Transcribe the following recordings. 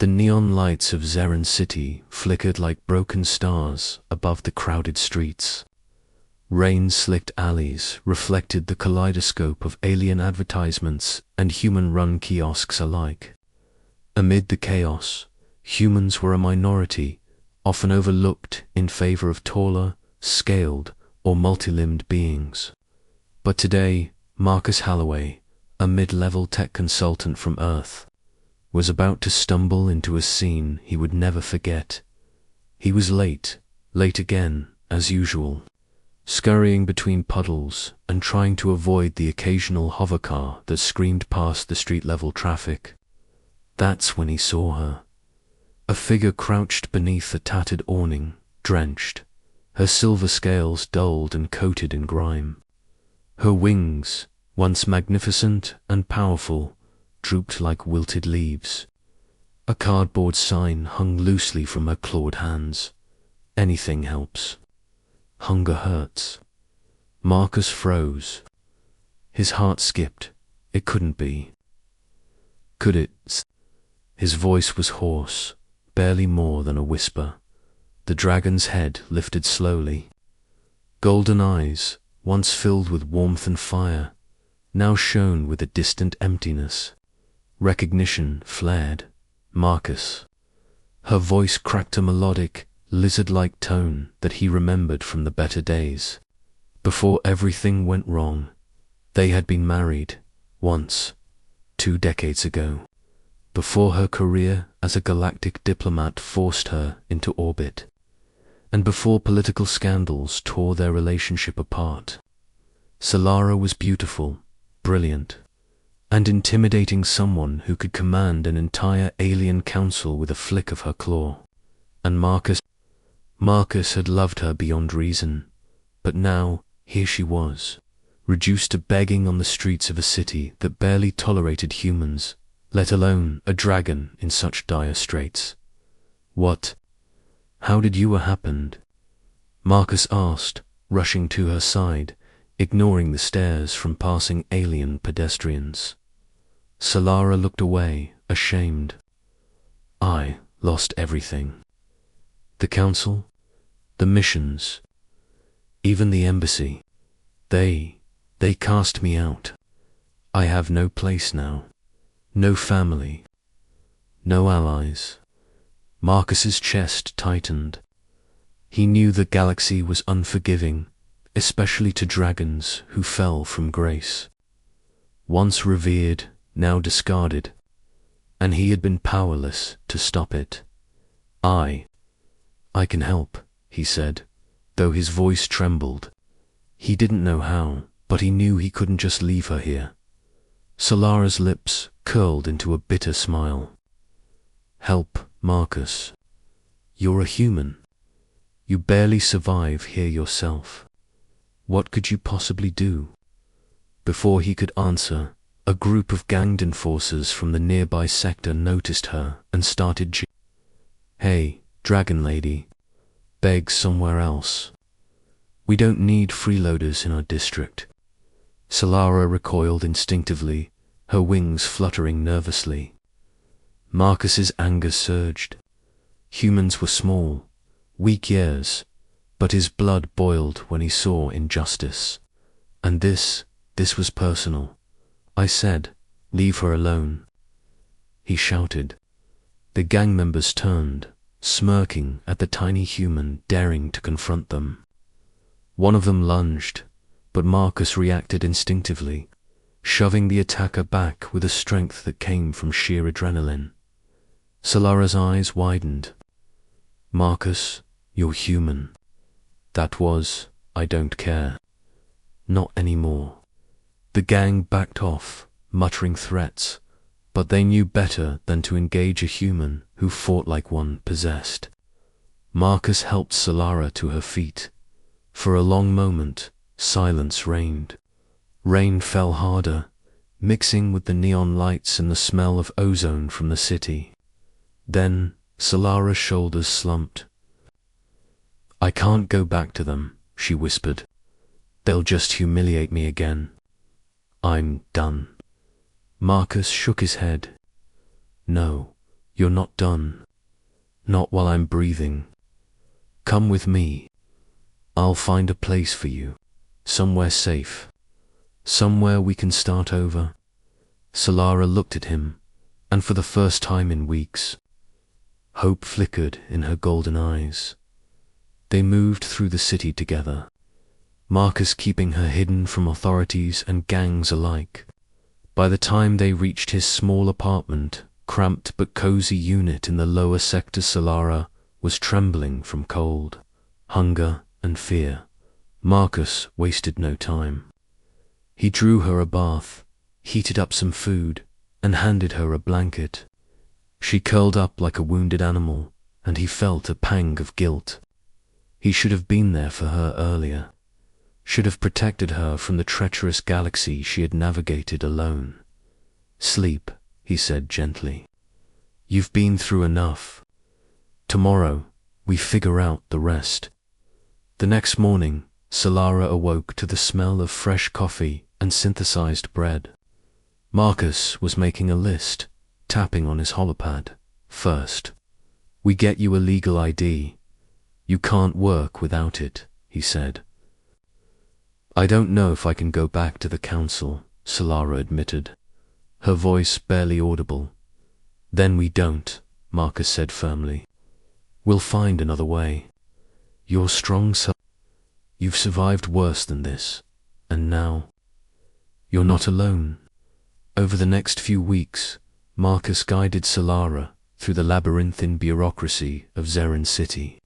The neon lights of Zeran City flickered like broken stars above the crowded streets. Rain-slicked alleys reflected the kaleidoscope of alien advertisements and human-run kiosks alike. Amid the chaos, humans were a minority, often overlooked in favor of taller, scaled, or multi-limbed beings. But today, Marcus Holloway, a mid-level tech consultant from Earth, was about to stumble into a scene he would never forget. He was late again, as usual, scurrying between puddles and trying to avoid the occasional hovercar that screamed past the street-level traffic. That's when he saw her. A figure crouched beneath a tattered awning, drenched, her silver scales dulled and coated in grime. Her wings, once magnificent and powerful, drooped like wilted leaves. A cardboard sign hung loosely from her clawed hands. Anything helps. Hunger hurts. Marcus froze. His heart skipped. It couldn't be. Could it? His voice was hoarse, barely more than a whisper. The dragon's head lifted slowly. Golden eyes, once filled with warmth and fire, now shone with a distant emptiness. Recognition flared. Marcus. Her voice cracked a melodic, lizard-like tone that he remembered from the better days. Before everything went wrong, they had been married, once, 2 decades ago, before her career as a galactic diplomat forced her into orbit, and before political scandals tore their relationship apart. Solara was beautiful, brilliant, and intimidating, someone who could command an entire alien council with a flick of her claw. And Marcus had loved her beyond reason, but now here she was, reduced to begging on the streets of a city that barely tolerated humans, let alone a dragon in such dire straits. How did you happened? Marcus asked, rushing to her side, ignoring the stares from passing alien pedestrians. Solara looked away, ashamed. I lost everything. The council, the missions, even the embassy. They cast me out. I have no place now, no family, no allies. Marcus's chest tightened. He knew the galaxy was unforgiving, especially to dragons who fell from grace. Once revered, now discarded, and he had been powerless to stop it. I can help, he said, though his voice trembled. He didn't know how, but he knew he couldn't just leave her here. Solara's lips curled into a bitter smile. Help, Marcus. You're a human. You barely survive here yourself. What could you possibly do? Before he could answer, a group of ganged enforcers from the nearby sector noticed her and started Hey, Dragon Lady, beg somewhere else. We don't need freeloaders in our district. Solara recoiled instinctively, her wings fluttering nervously. Marcus's anger surged. Humans were small, weak ears, but his blood boiled when he saw injustice. And this was personal. I said, leave her alone. He shouted. The gang members turned, smirking at the tiny human daring to confront them. One of them lunged, but Marcus reacted instinctively, shoving the attacker back with a strength that came from sheer adrenaline. Solara's eyes widened. Marcus, you're human. That was, I don't care. Not anymore. The gang backed off, muttering threats, but they knew better than to engage a human who fought like one possessed. Marcus helped Solara to her feet. For a long moment, silence reigned. Rain fell harder, mixing with the neon lights and the smell of ozone from the city. Then, Solara's shoulders slumped. I can't go back to them, she whispered. They'll just humiliate me again. I'm done. Marcus shook his head. No, You're not done. Not while I'm breathing. Come with me. I'll find a place for you. Somewhere safe. Somewhere we can start over. Solara looked at him, and for the first time in weeks, hope flickered in her golden eyes. They moved through the city together, Marcus keeping her hidden from authorities and gangs alike. By the time they reached his small apartment, cramped but cozy unit in the lower sector, Solara was trembling from cold, hunger, and fear. Marcus wasted no time. He drew her a bath, heated up some food, and handed her a blanket. She curled up like a wounded animal, and he felt a pang of guilt. He should have been there for her earlier, should have protected her from the treacherous galaxy she had navigated alone. Sleep, he said gently. You've been through enough. Tomorrow, we figure out the rest. The next morning, Solara awoke to the smell of fresh coffee and synthesized bread. Marcus was making a list, tapping on his holopad. First, we get you a legal ID. You can't work without it, he said. I don't know if I can go back to the council, Solara admitted, her voice barely audible. Then we don't, Marcus said firmly. We'll find another way. You're strong, You've survived worse than this, and now, you're not alone. Over the next few weeks, Marcus guided Solara through the labyrinthine bureaucracy of Zerin City.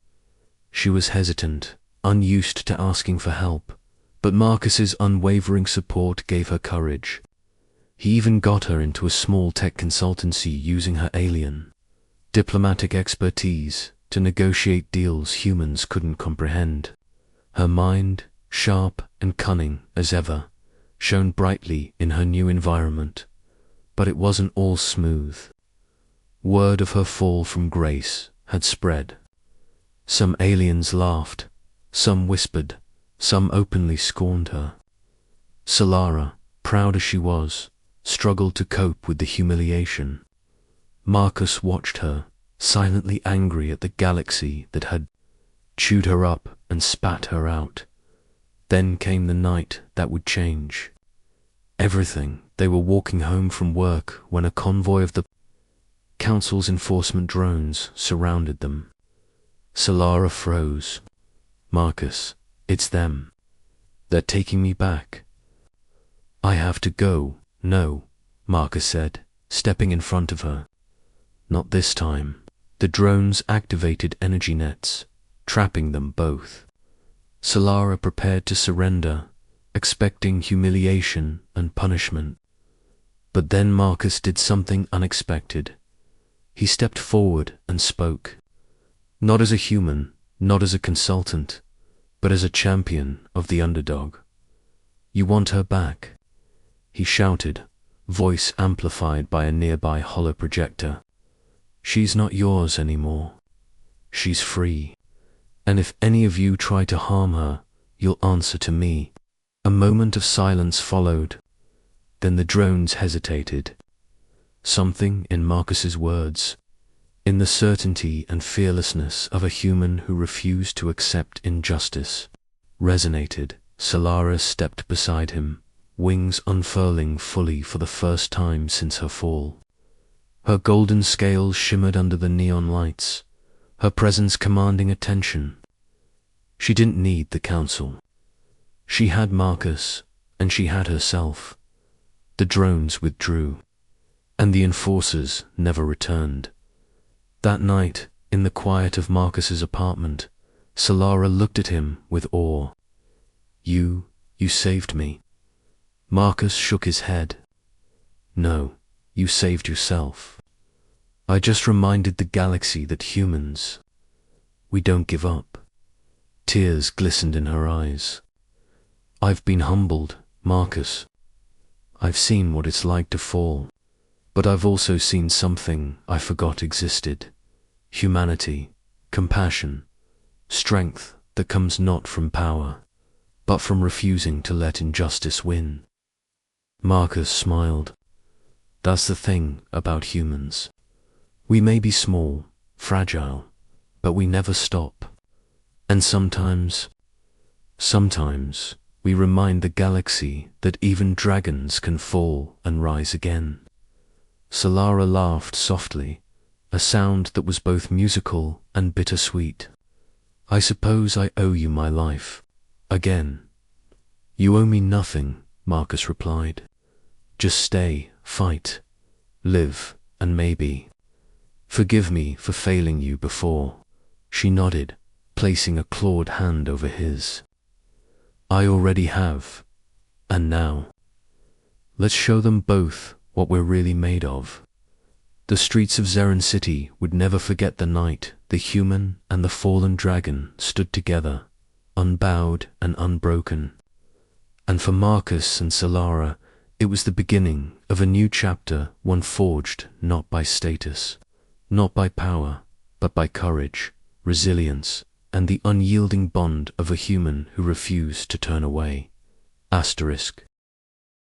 She was hesitant, unused to asking for help, but Marcus's unwavering support gave her courage. He even got her into a small tech consultancy using her alien, diplomatic expertise to negotiate deals humans couldn't comprehend. Her mind, sharp and cunning as ever, shone brightly in her new environment, but it wasn't all smooth. Word of her fall from grace had spread. Some aliens laughed, some whispered, some openly scorned her. Solara, proud as she was, struggled to cope with the humiliation. Marcus watched her, silently angry at the galaxy that had chewed her up and spat her out. Then came the night that would change everything. They were walking home from work when a convoy of the council's enforcement drones surrounded them. Solara froze. Marcus, it's them. They're taking me back. I have to go. No, Marcus said, stepping in front of her. Not this time. The drones activated energy nets, trapping them both. Solara prepared to surrender, expecting humiliation and punishment. But then Marcus did something unexpected. He stepped forward and spoke. Not as a human, not as a consultant, but as a champion of the underdog. You want her back? He shouted, voice amplified by a nearby holoprojector. She's not yours anymore. She's free. And if any of you try to harm her, you'll answer to me. A moment of silence followed. Then the drones hesitated. Something in Marcus's words, in the certainty and fearlessness of a human who refused to accept injustice, resonated. Solara stepped beside him, wings unfurling fully for the first time since her fall. Her golden scales shimmered under the neon lights, her presence commanding attention. She didn't need the council. She had Marcus, and she had herself. The drones withdrew, and the enforcers never returned. That night, in the quiet of Marcus's apartment, Solara looked at him with awe. You saved me. Marcus shook his head. No, you saved yourself. I just reminded the galaxy that humans, we don't give up. Tears glistened in her eyes. I've been humbled, Marcus. I've seen what it's like to fall, but I've also seen something I forgot existed. Humanity, compassion, strength that comes not from power, but from refusing to let injustice win. Marcus smiled. That's the thing about humans. We may be small, fragile, but we never stop. And sometimes, we remind the galaxy that even dragons can fall and rise again. Solara laughed softly, a sound that was both musical and bittersweet. I suppose I owe you my life. Again. You owe me nothing, Marcus replied. Just stay, fight, live, and maybe. Forgive me for failing you before. She nodded, placing a clawed hand over his. I already have. And now? Let's show them both what we're really made of. The streets of Zeren City would never forget the night the human and the fallen dragon stood together, unbowed and unbroken. And for Marcus and Solara, it was the beginning of a new chapter, one forged not by status, not by power, but by courage, resilience, and the unyielding bond of a human who refused to turn away. Asterisk.